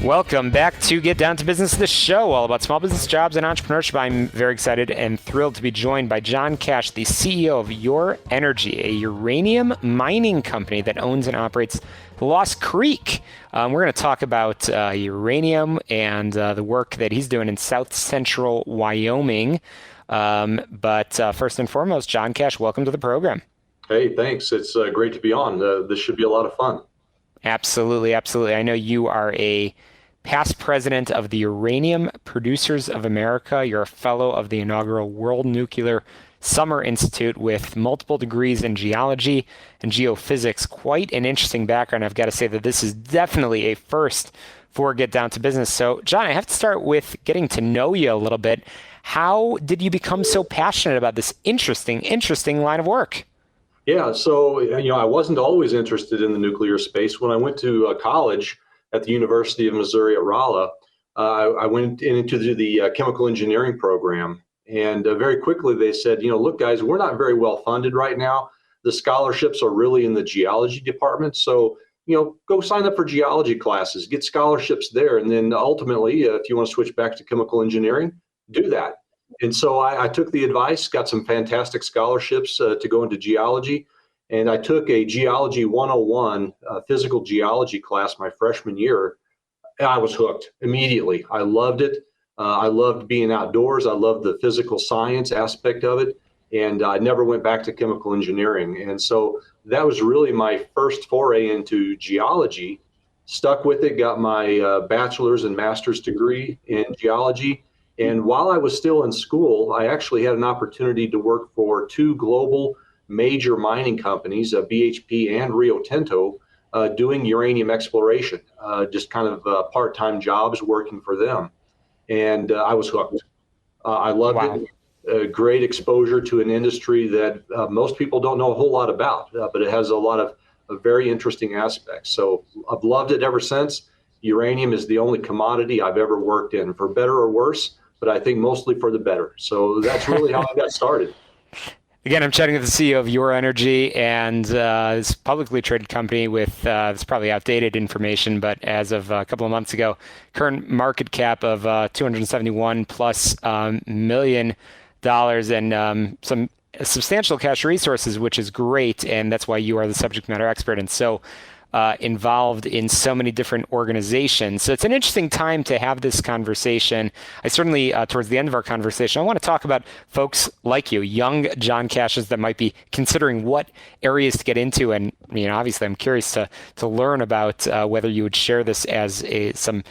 Welcome back to Get Down to Business, the show all about small business, jobs, and entrepreneurship. I'm very excited and thrilled to be joined by John Cash, the CEO of Your Energy, a uranium mining company that owns and operates Lost Creek. We're going to talk about uranium and the work that he's doing in South Central Wyoming. But first and foremost, John Cash, welcome to the program. Hey, thanks. It's great to be on. This should be a lot of fun. Absolutely, absolutely. I know you are a past president of the Uranium Producers of America. You're a fellow of the inaugural World Nuclear Summer Institute with multiple degrees in geology and geophysics. Quite an interesting background. I've got to say that this is definitely a first for Get Down to Business. So, John, I have to start with getting to know you a little bit. How did you become so passionate about this interesting line of work? Yeah, so I wasn't always interested in the nuclear space. When I went to college at the University of Missouri at Rolla, I went into the chemical engineering program. And very quickly they said, look, guys, we're not very well funded right now. The scholarships are really in the geology department. So, go sign up for geology classes, get scholarships there. And then ultimately, if you want to switch back to chemical engineering, do that. And so I took the advice, got some fantastic scholarships to go into geology. And I took a Geology 101 physical geology class my freshman year. And I was hooked immediately. I loved it. I loved being outdoors. I loved the physical science aspect of it. And I never went back to chemical engineering. And so that was really my first foray into geology. Stuck with it, got my bachelor's and master's degree in geology. And while I was still in school, I actually had an opportunity to work for two global major mining companies, BHP and Rio Tinto, doing uranium exploration, just kind of part-time jobs working for them. And I was hooked. I loved it. Great exposure to an industry that most people don't know a whole lot about, but it has a lot of very interesting aspects. So I've loved it ever since. Uranium is the only commodity I've ever worked in, for better or worse, but I think mostly for the better. So that's really how I got started. Again, I'm chatting with the CEO of Your Energy, and it's a publicly traded company with, it's probably outdated information, but as of a couple of months ago, current market cap of $271+ million and some substantial cash resources, which is great. And that's why you are the subject matter expert and so involved in so many different organizations. So it's an interesting time to have this conversation. I certainly, towards the end of our conversation, I want to talk about folks like you, young John Cashes that might be considering what areas to get into. And, obviously I'm curious to learn about whether you would share this as some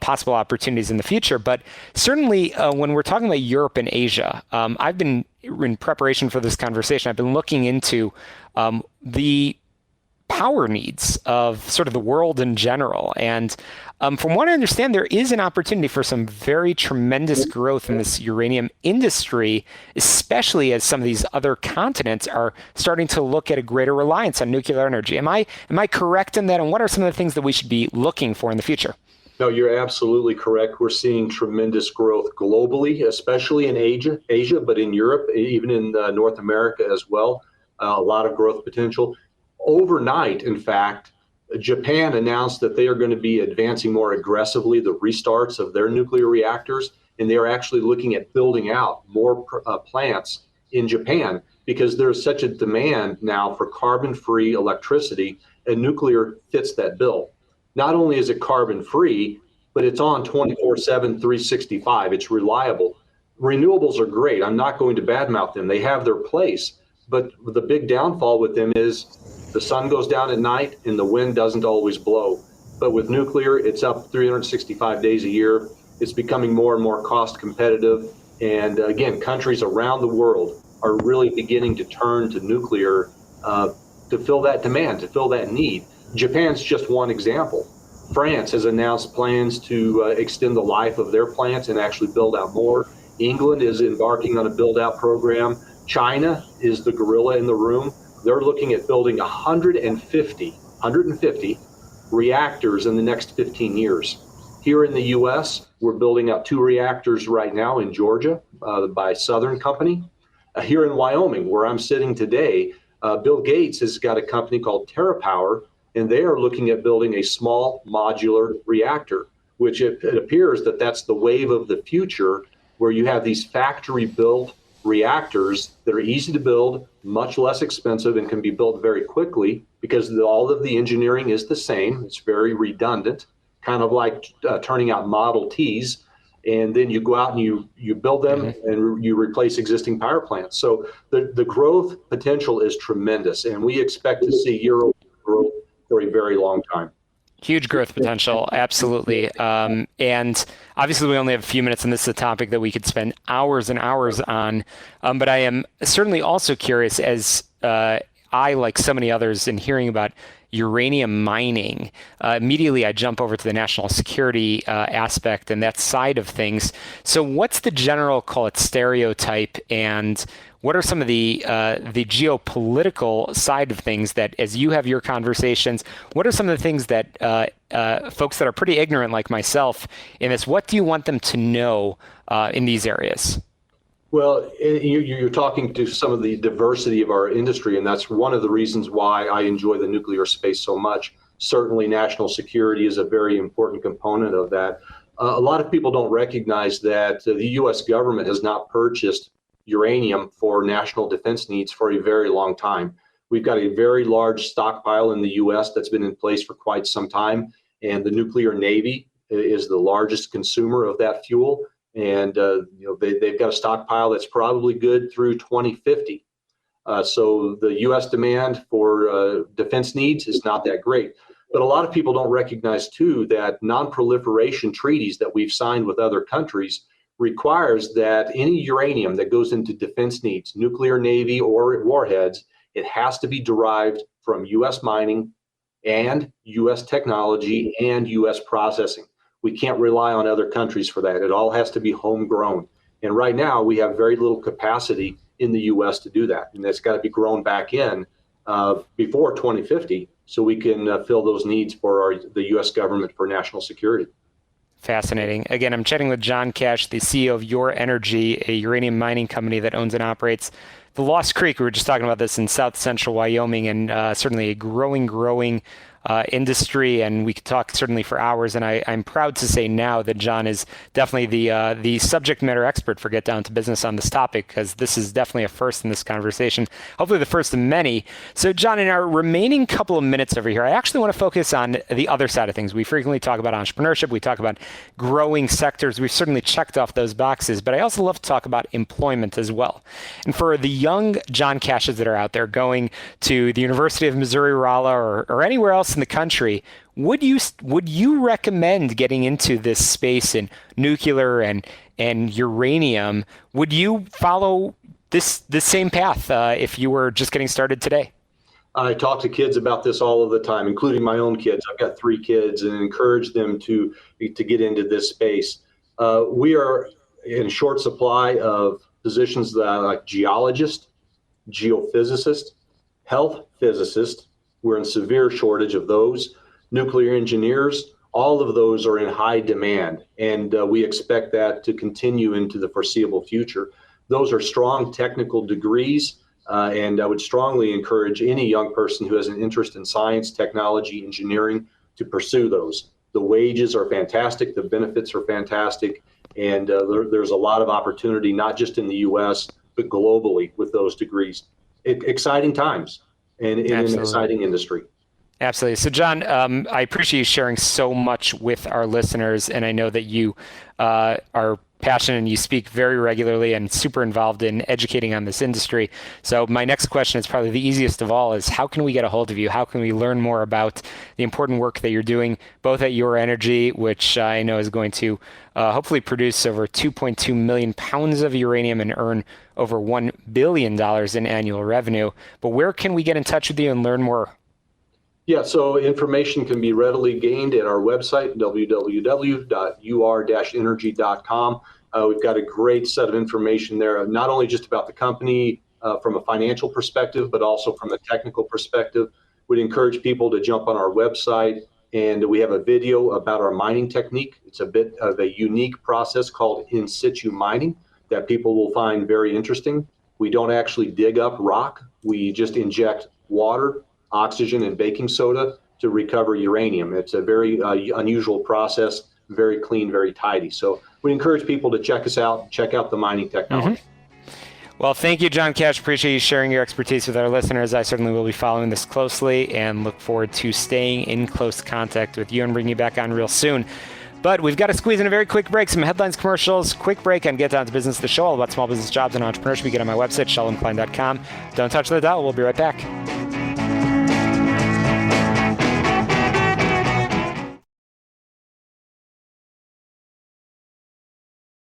possible opportunities in the future. But certainly when we're talking about Europe and Asia, I've been, in preparation for this conversation, I've been looking into the power needs of sort of the world in general. And from what I understand, there is an opportunity for some very tremendous growth in this uranium industry, especially as some of these other continents are starting to look at a greater reliance on nuclear energy. Am I correct in that? And what are some of the things that we should be looking for in the future? No, you're absolutely correct. We're seeing tremendous growth globally, especially in Asia, but in Europe, even in North America as well. A lot of growth potential. Overnight, in fact, Japan announced that they are going to be advancing more aggressively the restarts of their nuclear reactors, and they are actually looking at building out more plants in Japan because there's such a demand now for carbon-free electricity, and nuclear fits that bill. Not only is it carbon-free, but it's on 24/7, 365. It's reliable. Renewables are great. I'm not going to badmouth them. They have their place. But the big downfall with them is the sun goes down at night and the wind doesn't always blow. But with nuclear, it's up 365 days a year. It's becoming more and more cost competitive. And again, countries around the world are really beginning to turn to nuclear to fill that demand, to fill that need. Japan's just one example. France has announced plans to extend the life of their plants and actually build out more. England is embarking on a build-out program. China is the gorilla in the room. They're looking at building 150 reactors in the next 15 years. Here in the U.S., we're building out 2 reactors right now in Georgia by Southern Company. Here in Wyoming, where I'm sitting today, Bill Gates has got a company called TerraPower, and they are looking at building a small modular reactor. which it appears that that's the wave of the future, where you have these factory-built reactors that are easy to build, much less expensive, and can be built very quickly because all of the engineering is the same. It's very redundant, kind of like turning out Model Ts. And then you go out and you build them and you replace existing power plants. So the growth potential is tremendous, and we expect to see year-over-year growth for a very long time. Huge growth potential, absolutely. And obviously, we only have a few minutes, and this is a topic that we could spend hours and hours on. But I am certainly also curious, as I, like so many others, in hearing about uranium mining, immediately I jump over to the national security aspect and that side of things. So what's the general, call it, stereotype, and what are some of the geopolitical side of things that, as you have your conversations, what are some of the things that folks that are pretty ignorant like myself in this, what do you want them to know in these areas? Well, you're talking to some of the diversity of our industry, and that's one of the reasons why I enjoy the nuclear space so much. Certainly, national security is a very important component of that. A lot of people don't recognize that the U.S. government has not purchased uranium for national defense needs for a very long time. We've got a very large stockpile in the U.S. that's been in place for quite some time, and the nuclear Navy is the largest consumer of that fuel. And they've got a stockpile that's probably good through 2050. So the U.S. demand for defense needs is not that great. But a lot of people don't recognize, too, that non-proliferation treaties that we've signed with other countries requires that any uranium that goes into defense needs, nuclear Navy or warheads, it has to be derived from U.S. mining and U.S. technology and U.S. processing. We can't rely on other countries for that. It all has to be homegrown. And right now, we have very little capacity in the U.S. to do that. And that's got to be grown back in before 2050 so we can fill those needs for the U.S. government for national security. Fascinating. Again, I'm chatting with John Cash, the CEO of Your Energy, a uranium mining company that owns and operates the Lost Creek. We were just talking about this in south central Wyoming, and certainly a growing industry, and we could talk certainly for hours. And I'm proud to say now that John is definitely the subject matter expert for Get Down to Business on this topic, because this is definitely a first in this conversation, hopefully the first of many. So John, in our remaining couple of minutes over here, I actually want to focus on the other side of things. We frequently talk about entrepreneurship. We talk about growing sectors. We've certainly checked off those boxes, but I also love to talk about employment as well. And for the young John Cashes that are out there going to the University of Missouri-Rolla or anywhere else in the country, would you recommend getting into this space in nuclear and uranium? Would you follow this same path if you were just getting started today? I talk to kids about this all of the time, including my own kids. I've got 3 kids, and encourage them to get into this space. We are in short supply of positions that are like geologist, geophysicist, health physicist. We're in severe shortage of those. Nuclear engineers, all of those are in high demand, and we expect that to continue into the foreseeable future. Those are strong technical degrees, and I would strongly encourage any young person who has an interest in science, technology, engineering to pursue those. The wages are fantastic, the benefits are fantastic, and there's a lot of opportunity, not just in the U.S., but globally with those degrees. Exciting times. And in an exciting industry. Absolutely. So, John, I appreciate you sharing so much with our listeners, and I know that you are passionate and you speak very regularly and super involved in educating on this industry. So my next question is probably the easiest of all, is how can we get a hold of you? How can we learn more about the important work that you're doing, both at Your Energy, which I know is going to hopefully produce over 2.2 million pounds of uranium and earn over $1 billion in annual revenue. But where can we get in touch with you and learn more? Yeah, so information can be readily gained at our website, www.ur-energy.com. We've got a great set of information there, not only just about the company from a financial perspective, but also from a technical perspective. We'd encourage people to jump on our website, and we have a video about our mining technique. It's a bit of a unique process called in situ mining that people will find very interesting. We don't actually dig up rock. We just inject water, oxygen, and baking soda to recover uranium. It's a very unusual process, very clean, very tidy. So we encourage people to check us out, check out the mining technology. Well, thank you, John Cash. Appreciate you sharing your expertise with our listeners. I certainly will be following this closely and look forward to staying in close contact with you and bringing you back on real soon. But we've got to squeeze in a very quick break, some headlines, commercials, quick break on Get Down to Business, the show all about small business jobs and entrepreneurship. You get on my website, shalomklein.com. Don't touch the dial. We'll be right back.